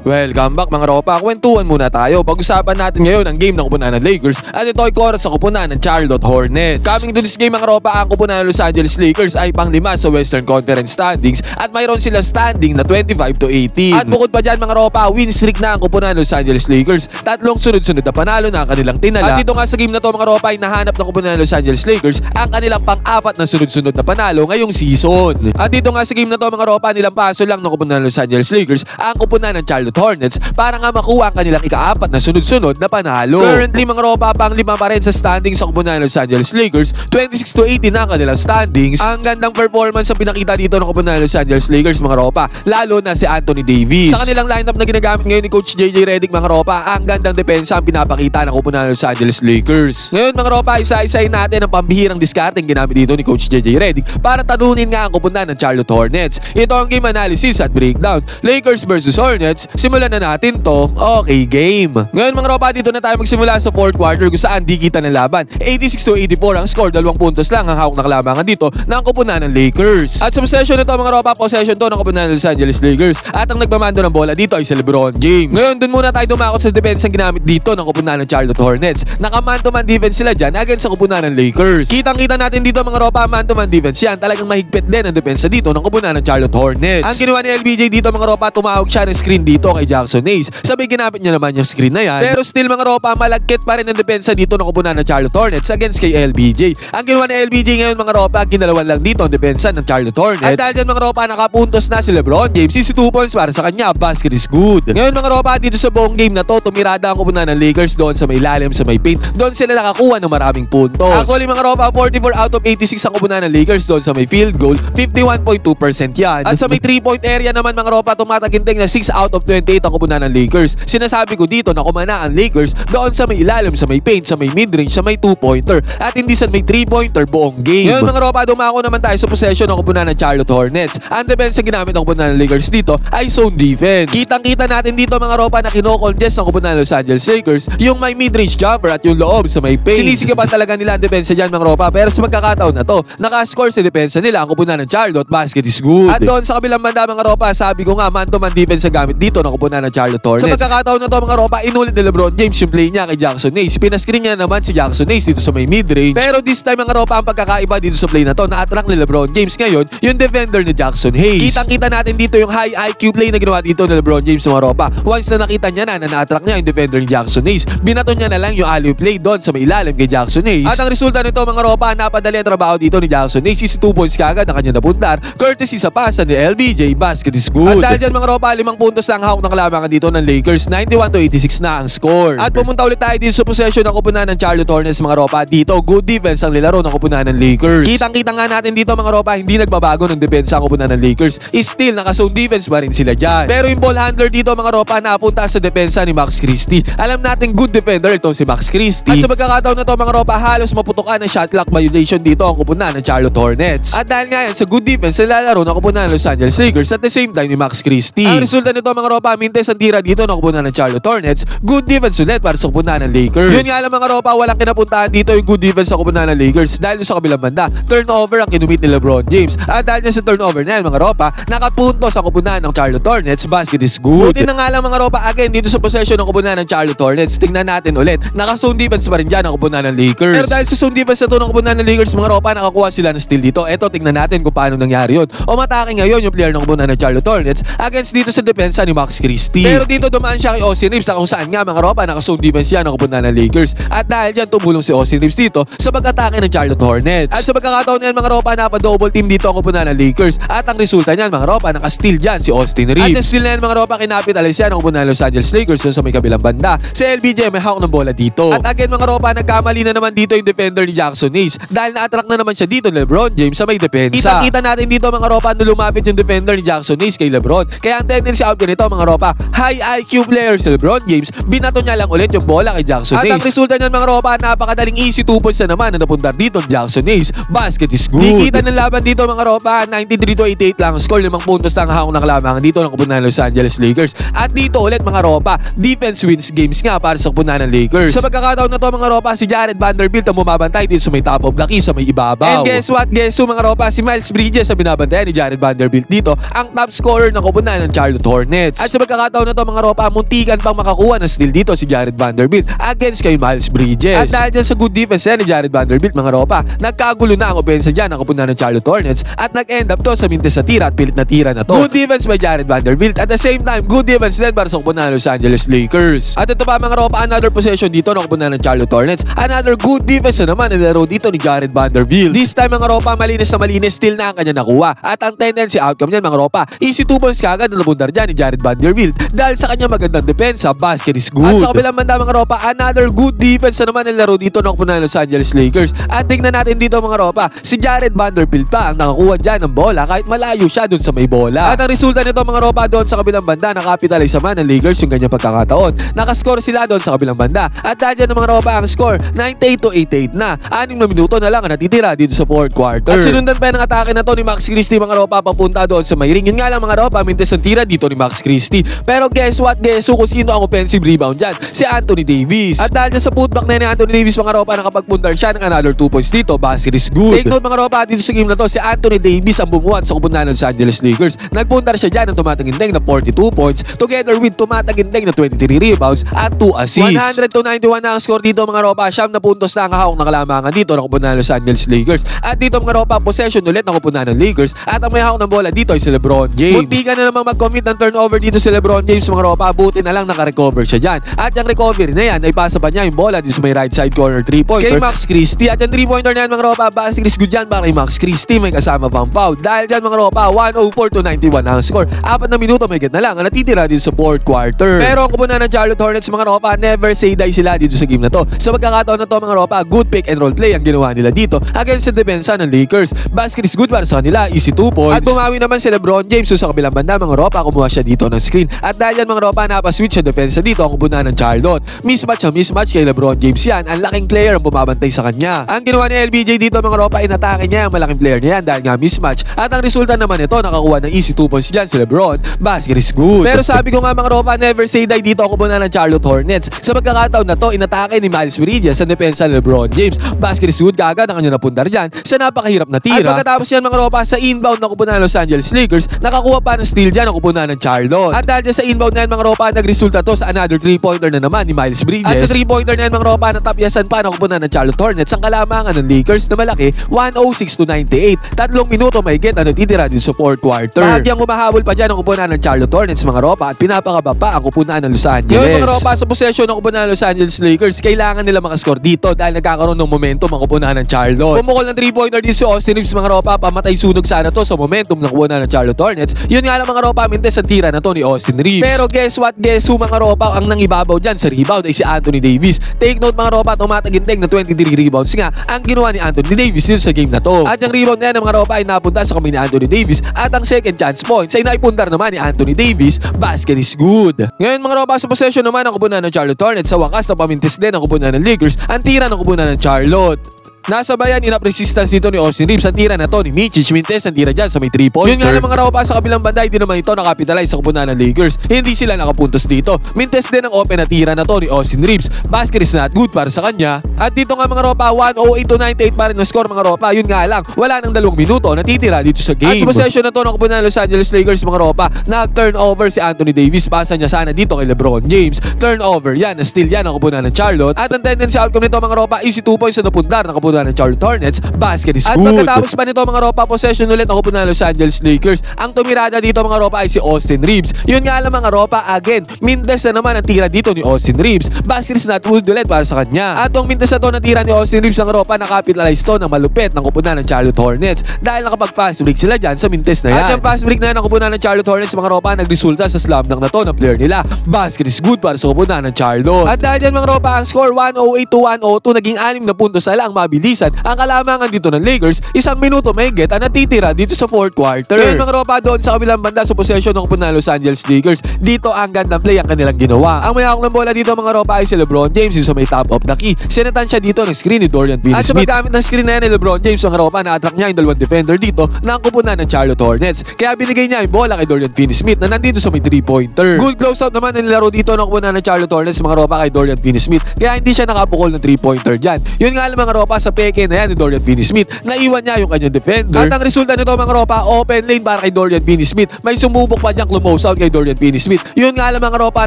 Welcome back mga ropa, kwentuhan muna tayo. Pag-usapan natin ngayon ang game ng kupunan ng Lakers at ito ay koras sa kupunan ng Charlotte Hornets. Coming to this game mga ropa, ang kupunan ng Los Angeles Lakers ay pang-5 sa Western Conference standings at mayroon sila standing na 25-18. At bukod pa dyan mga ropa, win streak na ang kupunan ng Los Angeles Lakers. Tatlong sunod-sunod na panalo na ang kanilang tinala. At dito nga sa game na to mga ropa ay nahanap ng kupunan ng Los Angeles Lakers ang kanilang pang-4 na sunod-sunod na panalo ngayong season. At dito nga sa game na to mga ropa, nilang paso lang ng kupunan ng Los Angeles Lakers ang kupunan ng Charlotte Hornets para nga makuha ang kanilang ika-4 na sunod-sunod na panalo. Currently mga ropa, pang-5 pa rin sa standings sa kupunan ng Los Angeles Lakers, 26-18 na ang kanilang standings. Ang gandang performance ang pinakita dito ng kupunan ng Los Angeles Lakers mga ropa, lalo na si Anthony Davis. Sa kanilang lineup na ginagamit ngayon ni Coach JJ Redick mga ropa, ang gandang depensa ang pinapakita ng kupunan ng Los Angeles Lakers. Ngayon mga ropa, isa-isahin natin ang pambihirang diskarteng ginamit dito ni Coach JJ Redick para talunin nga ang kupunan ng Charlotte Hornets. Ito ang game analysis at breakdown. Lakers versus Hornets. Simulan na natin to. Okay, game. Ngayon mga ropa, dito na tayo magsimula sa 4th quarter kung saan di kita ng laban. 86-84 ang score, 2 puntos lang ang hawak na kalamangan dito ng kupunan ng Lakers. At sa possession nito mga ropa, possession to ng kupunan ng Los Angeles Lakers. At ang nagmamando ng bola dito ay si LeBron James. Ngayon dun muna tayo dumakot sa defense ang ginamit dito ng kupunan ng Charlotte Hornets. Naka-man-to-man defense sila dyan against sa kupunan ng Lakers. Kitang-kita natin dito mga ropa, man-to-man defense yan. Talagang mahigpit din ang depensa dito ng kupunan ng Charlotte Hornets. Ang ginawa ni LBJ dito mga ropa, tumawag siya ng screen dito kay Jackson Hayes. Sabi ginamit niya naman yung screen na yan. Pero still mga ropa, malagkit pa rin ang depensa dito ng kupunan ng Charlotte Hornets against kay LBJ. Ang ginawa ni LBJ ngayon mga ropa, ginalawan lang dito ang depensa ng Charlotte Hornets. At dahil dyan mga ropa, nakapuntos na si LeBron James. 2 points para sa kanya, basket is good. Ngayon mga ropa, dito sa buong game na to, tumirada ang kupunan ng Lakers doon sa may ilalim, sa may paint. Doon sila nakakuha ng maraming puntos. Actually mga ropa, 44 out of 86 ang kupunan ng Lakers doon sa may field goal, 51.2% yan. At sa may 3-point area naman mga ropa, tumataginting na 6 out of 28 ang kupunan ng Lakers. Sinasabi ko dito na kumana ang Lakers doon sa may ilalim, sa may paint, sa may mid-range, sa may 2-pointer at hindi sa may 3-pointer buong game. Ngayon mga ropa, dumako naman tayo sa possession ng kupunan ng Charlotte Hornets. Ang defense na ginamit ng kupunan ng Lakers dito ay zone defense. Kitang-kita natin dito mga ropa na kino-contest ng kupunan ng Los Angeles Lakers yung may mid-range jumper at yung loob sa may paint. Sinisigapan talaga nila ang depensa dyan mga ropa, pero sa magkakataon na to, nakascore sa depensa nila ang kupunan ng Charlotte, basket is good. At doon sa kabilang banda mga ropa, sabi ko nga man-to-man defense na gamit dito ng kupunan ng Charlotte Hornets. Sa magkakataon na to mga ropa, inulit ni LeBron James yung play niya kay Jackson Hayes. Pinascreen niya naman si Jackson Hayes dito sa may mid-range. Pero this time mga ropa, ang pagkakaiba dito sa play na to, na-attract ni LeBron James ngayon yung defender ni Jackson Hayes. Kitang-kita natin dito yung high IQ play na ginawa dito ni LeBron James mga ropa. Once na nakita niya na na-attract niya yung defender ni Jackson Hayes, binato niya na lang yung alley play doon sa may ilalim kay Jackson Hayes. At ang resulta nito mga ropa, napadali ang trabaho dito ni Jackson Hayes. 2 points kagad na kanya napuntar, courtesy sa pasa ni LBJ, basket is good. At dahil dyan mga ropa, 5 puntos lang hawak ng kalamangan dito ng Lakers, 91-86 na ang score. At pumunta ulit tayo dito sa possession ng kupunan ng Charlotte Hornets mga ropa. Dito, good defense ang nilaro ng kupunan ng Lakers. Kitang-kita nga natin dito mga ropa, hindi nagbabago ng depensa ang kupunan ng Lakers. Still, naka-zone defense pa rin sila dyan. Pero yung ball handler dito mga ropa, napunta sa depensa ni Max Christie. Alam natin good defender ito si Max Christie. At sa pagkakataon na to mga ropa, halos maputukan ng shot clock violation dito ang kupunan ng Charlotte Hornets. At dahil nga yan sa good defense na lalaro ng kupunan ng Los Angeles Lakers at the same time ni Max Christie. Ang resulta nito mga ropa, mintes ang tira dito ng kupunan ng Charlotte Hornets. Good defense ulit para sa kupunan ng Lakers. Yun nga lang mga ropa, walang kinapuntahan dito yung good defense sa kupunan ng Lakers dahil sa kabilang banda, turnover ang kinumit ni LeBron James. At dahil sa turnover na yan mga ropa, nakapunto sa kupunan ng Charlotte Hornets, basket is good. Buti na nga lang mga ropa, again dito sa possession ng kupunan ng Charlotte Hornets, tingnan natin ulit, naka-zone defense pa rin dyan ang kupunan ng Lakers. Pero dahil sa zone defense na to ng kupunan ng Lakers mga ropa, nakakuha sila ng steal dito. Eto, tingnan natin kung paano nangyari yun. Umatake ngayon yung player ng kupunan ng Charlotte Hornets against dito sa depensa ni Max Christie. Pero dito dumaan siya kay Austin Reeves kung saan nga mga ropa, naka-zone defense yan ng kupunan ng Lakers. At dahil dyan tumulong si Austin Reeves dito sa pag-atake ng Charlotte Hornets. At sa pagkakataon yan mga ropa, napa-double team dito ang kupunan ng Lakers. At ang resulta niyan mga ropa, naka-steal dyan si Austin Reeves. At ang steal na yan mga ropa, kinapitalis yan ang kupunan ng Los Angeles Lakers sa may kabilang banda. Si LBJ may hawak ng bola dito. At again mga ropa, nagkamali na naman dito yung defender ni Jackson Hayes dahil na-attract na naman siya dito ni LeBron James sa may depensa. Kita natin dito mga ropa, na lumapit yung defender ni Jackson Hayes kay LeBron. Kaya ang tendency out ganito mga ropa, high IQ player si LeBron James, binato niya lang ulit yung bola kay Jackson Hayes. At ang resulta niyan mga ropa, napakadaling easy 2 points na naman na napunta dito ni Jackson Hayes, basket is good. Kikita ng laban dito mga ropa, 93-88 lang score, 5 puntos lang hawak ng kalamangan dito ng kupunan ng Los Angeles Lakers. At dito ulit mga ropa, defense wins games nga para sa kupunan ng Lakers. Sa pagkakataon na to mga ropa, si Jared Vanderbilt ang bumabantay dito sa may top of the key, sa may ibabaw. And guess what? Guess who mga ropa? Si Miles Bridges ang binabantayan ni Jared Vanderbilt dito, ang top scorer ng kupunan ng Charlotte Hornets. At sa pagkakataon na to mga ropa, muntikan pang makakuha ng steal dito si Jared Vanderbilt against kay Miles Bridges. At dahil dyan sa good defense ni Jared Vanderbilt mga ropa, nagkagulo na ang opensa dyan ng kapunan ng Charlotte Hornets at nag-end up to sa mintes sa tira at pilit na tira na to. Good defense by Jared Vanderbilt at the same time good defense din para sa kapunan ng Los Angeles Lakers. At ito pa mga ropa, another possession dito ng kapunan ng Charlotte Hornets. Another good defense na naman nilaro dito ni Jared Vanderbilt. This time mga ropa, malinis na malinis, still na ang kanya nakuha. At ang tendency outcome niyan mga ropa, easy 2 points kagad na nabundar dyan ni Jared Vanderbilt dahil sa kanya magandang depensa, basket is good. At sa kabilang banda mga ropa, another good defense na naman nilaro dito ng kapunan ng Los Angeles Lakers. At tingnan natin dito mga ropa, si Jared Vanderbilt pa ang nakakuha dyan ng bola kahit malayo siya dun sa may bola. At ang resulta nito mga ropa, doon sa kabilang banda, nakapitalize naman ng Lakers yung ganyang pagkakataon. Nakascore sila doon sa kabilang banda. At dahil dyan mga ropa, ang score 98-88 na. 6 na minuto na lang ang natitira dito sa fourth quarter. At sinundan pa ng atake na to ni Max Christie mga ropa papunta doon sa may ring. Yun nga lang mga ropa, mintes ang tira dito ni Max Christie. Pero guess what? Guess who kung sino ang offensive rebound dyan? Si Anthony Davis. At dahil dyan sa putback na ni Anthony Davis mga ropa, nakapagpuntar siya ng another 2 points dito. Basket is good. Take note mga ropa, dito sa game na to, si Anthony Davis ang bumuhat sa kupunan ng Los Angeles Lakers. Nagpuntar siya dyan ng tumatagindeng na 42 points together with tumatagindeng na 23 rebounds at 2 assists. 100-91 na ang score dito mga ropa. Siyam na puntos na ang hawak ng kalamangan dito ng kupunan ng Los Angeles Lakers. At dito mga ropa, possession ulit ng kupunan ng Lakers at ang may hawak ng bola dito ay si LeBron James. Munti ka na namang mag-commit ng turnover dito si LeBron James mga ropa. Buti na lang naka-recover siya dyan. At yung recovery na yan ay pasa pa niya yung bola dito sa may right side corner 3-pointer kay Max Christie. At yung 3-pointer na yan mga ropa, basket is good dyan para kay Max Christie. May kasama pang foul. Dahil dyan mga ropa, 104-91 ang score. 4 na minuto may get na lang ang natitira dito sa fourth quarter. Pero ang kupunan ng Charlotte Hornets mga ropa, never say die sila dito sa game na to. Sa pagkakataon na to mga ropa, good pick and roll play ang ginawa nila dito against sa depensa ng Lakers. Basket is good para sa kanila, easy 2 points. At bumawi naman si LeBron James sa kabilang banda mga ropa, kumuha siya dito ng screen. At dahil yan mga ropa, napaswitch sa depensa dito ang kupunan ng Charlotte. Mismatch ang mismatch kay LeBron James yan. Ang laking player ang bumabantay sa kanya. Ang ginawa ni LBJ dito mga ropa, inatake niya ang malaking player niya yan dahil nga mismatch. At ang resulta naman ito, nakakuha ng easy 2 points dyan si LeBron. Basket is good. Pero sabi ko nga mga ropa, never say die dito ang kupunan ng Charlotte Hornets. Sa pagkakataon na to, inatake ni Miles Bridges sa depensa ni LeBron James. Basket is good kagad ang kanya napundar dyan sa napakahirap na tira. At pagkatapos yan mga ropa, sa inbound na kupunan ng Los Angeles Lakers, nakakuha pa ng steal dyan ang kupunan ng Charlotte. At dahil dyan sa inbound na yan mga ropa, nagresulta to sa another 3-pointer na naman ni Miles Bridges. At sa 3-pointer na yan mga ropa, natapyasan pa ng kupunan ng Charlotte Hornets ang kalamangan ng Lakers na malaki 106-98. 3 minuto may get ang natitira din sa fourth quarter. Bahagyang humahabol pa dyan ang kupunan ng Charlotte Hornets mga ropa at pinapakaba pa ang kupunan ng Los Angeles. Ngayon mga ropa, sa possession ng kupunan ng Los Angeles Lakers, kailangan nila makascore dito dahil nagkakaroon ng momentum ang kupunan ng Charlotte. Pumukol ng 3-pointer din si Austin Reeves mga ropa, pamatay sunog sana to sa momentum ng kupunan ng Charlotte Hornets. Yun nga lang mga ropa, mintes ang tira na to ni Austin Reeves. Pero guess what? Guess who mga ropa, ang nangibabaw dyan sa rebound ay si Anthony Davis. Take note mga ropa, tumataginteng na 23 rebounds nga ang ginawa ni Anthony Davis dito sa game na to. At yung rebound na yan mga ropa ay napunta sa kamay ni Anthony Davis at ang second chance points ay naipundar naman ni Anthony Davis. Basket is good. Ngayon mga ropa, sa possession naman ang kupunan ng Charlotte Hornets, sa wakas na pamintis din ang kupunan ng Lakers ang tira ng kupunan ng Charlotte. Nasa bayan, enough resistance dito ni Austin Reeves. Ang tira na to ni Micic Mintes, ang tira dyan sa may 3-pointer. Yun nga lang mga ropa, sa kabilang banda, hindi naman ito nakapitalize sa kupunan ng Lakers. Hindi sila nakapuntos dito. Mintes din ang open na tira na to ni Austin Reeves. Basket is not good para sa kanya. At dito nga mga ropa, 108-98 pa rin ang score mga ropa. Yun nga lang, wala nang 2 minuto natitira dito sa game. At sa possession na to ng kupunan ng Los Angeles Lakers mga ropa, nag-turnover si Anthony Davis. Pasa niya sana dito kay LeBron James. Turnover yan, steal yan ang kupunan ng Charlotte. At ang tendency outcome nito mga ropa, easy 2 points na napundar ng kupunan ng Charlotte Hornets. Basket is good. At pagkatapos pa nito mga ropa, possession ulit ang kupunan ng Los Angeles Lakers. Ang tumirada dito mga ropa ay si Austin Reeves. Yun nga lang mga ropa, again, mintes na naman ang tira dito ni Austin Reeves. Basket is not good ulit para sa kanya. At ang mintes na to na tira ni Austin Reeves ang ropa, nakapitalize to ng malupit ng kupunan ng Charlotte Hornets dahil nakapag-fast break sila dyan sa mintes na yan. At yung fast break na yan ng kupunan ng Charlotte Hornets mga ropa, nagresulta sa slam dunk na to ng player nila. Basket is good para sa kupunan ng Charlotte. At dahil dyan mga ropa, ang score 108-102, naging 6 na puntos na lang mabilisan ang kalamangan dito ng Lakers. 1 minuto may get ang natitira dito sa fourth quarter. Ngayon mga ropa, doon sa kabilang banda sa possession ng kupunan ng Los Angeles Lakers, dito ang gandang play ang kanilang ginawa. Ang may hawak ng bola dito mga ropa ay si LeBron James, sa may top of the key. Sinatan siya dito ng screen ni Dorian Finney-Smith. At sa paggamit ng screen na yan ni LeBron James mga ropa, na-attract niya yung 2 defender dito ng kupunan ng Charlotte Hornets. Kaya binigay niya yung bola kay Dorian Finney-Smith na nandito sa may 3-pointer. Good closeout naman ang nilaro dito ng kupunan ng Charlotte Hornets mga ropa kay Dorian Finney-Smith. Kaya hindi siya nakapukol ng 3-pointer dyan. Yun nga lang mga ropa, sa peke na yan ni Dorian Finney-Smith. Naiwan niya yung kanyang defender. At ang resulta nito mga ropa, open lane para kay Dorian Finney-Smith. May sumubok pa diyang close out kay Dorian Finney-Smith. Yun nga lang mga ropa,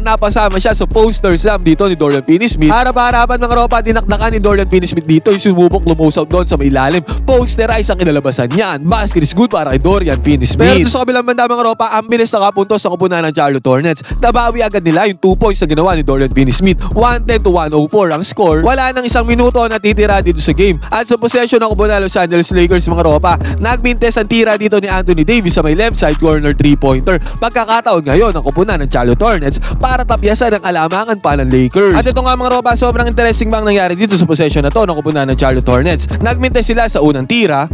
napasama siya sa poster slam dito ni Dorian Finney-Smith. Harap-harapan mga ropa, dinakdakan ni Dorian Finney-Smith dito. Yung sumubok close out doon sa may ilalim. Posterize ang inalabasan niyan. Basket is good para kay Dorian Finney-Smith. Pero sa kabilang banda mga ropa, ang bilis nakapuntos sa kupunan ng Charlotte Hornets. Nabawi agad nila yung 2 points na ginawa ni Dorian Finney-Smith. 110-104 ang score. Wala nang isang minuto na titira dito sa game. At sa possession ng kupunan ng Los Angeles Lakers mga ropa, nagbintes ang tira dito ni Anthony Davis sa may left side corner 3-pointer. Pagkakataon ngayon ang kupunan ng Charlotte Hornets para tapyasan ang alamangan pa ng Lakers. At ito nga mga ropa, sobrang interesting bang nangyari dito sa possession na to ng kupunan ng Charlotte Hornets. Nagbintes sila sa unang tira.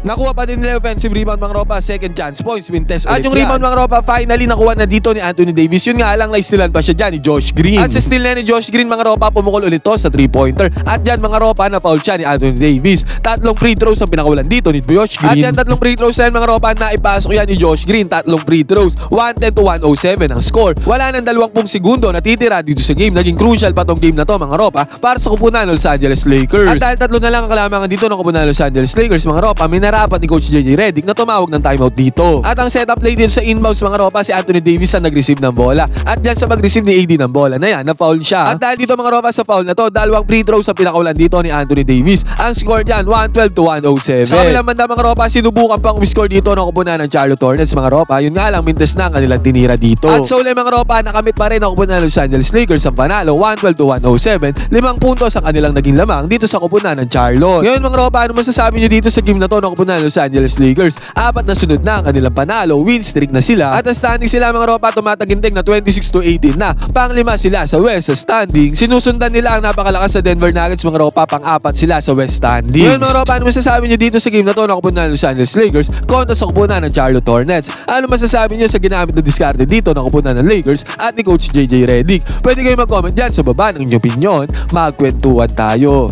Nakuha pa din nila offensive rebound mga ropa, second chance points, Wintes. At yung rebound mga ropa, finally nakuha na dito ni Anthony Davis. Yun nga lang, na-stealan pa siya dyan ni Josh Green. At sa steal na ni Josh Green mga ropa, pumukol ulit to sa 3-pointer. At dyan mga ropa, na-foul siya ni Anthony Davis. Tatlong free throws ang pinakawalan dito ni Josh Green. At yan tatlong free throws yan mga ropa, na ipasok yan ni Josh Green. Tatlong free throws, 110-107 ang score. Wala nang 20 segundo natitira dito sa game. Naging crucial pa tong game na to mga ropa para sa kupunan ng Los Angeles Lakers. At dahil tatlo na lang ang kalamangan dito ng kupunan ng Los Angeles Lakers mga ropa, minarapat ni Coach JJ Redick na tumawag ng timeout dito. At ang setup play din sa inbounds mga ropa, si Anthony Davis ang nag-receive ng bola. At dyan sa mag-receive ni AD ng bola na yan, na-foul siya. At dahil dito mga ropa sa foul na to, dalawang free throws sa pinakaulan dito ni Anthony Davis. Ang score dyan, 112-107. Sa kabilang banda mga ropa, sinubukan pang umiscore dito ng kupunan ng Charlotte Hornets mga ropa. Yun nga lang, mintes na ang kanilang tinira dito. At so mga ropa, nakamit pa rin ang kupunan ng Los Angeles Lakers ang panalo, 112-107. 5 puntos ang kanilang naging lamang dito sa kupunan ng Charlotte. Ngayon mga ropa, ano masasabi nyo dito sa game na to ng kupunan ng Los Angeles Lakers? Apat na sunod na ang kanilang panalo, win streak na sila. At ang standing sila mga ropa, tumataginting na 26-18 na. Pang-5 sila sa West sa standings. Sinusundan nila ang napakalakas sa Denver Nuggets mga ropa, pang-4 sila sa West standings. Ngayon mga ropa, ano masasabi nyo dito sa game na to ng kupunan ng Los Angeles Lakers kontra sa kupunan ng Charlotte Hornets? Ano masasabi nyo sa ginamit na diskarte dito ng kupunan ng Lakers at ni Coach JJ Redick? Pwede kayo mag-comment dyan sa baba ng inyong opinion. Magkwentuhan tayo.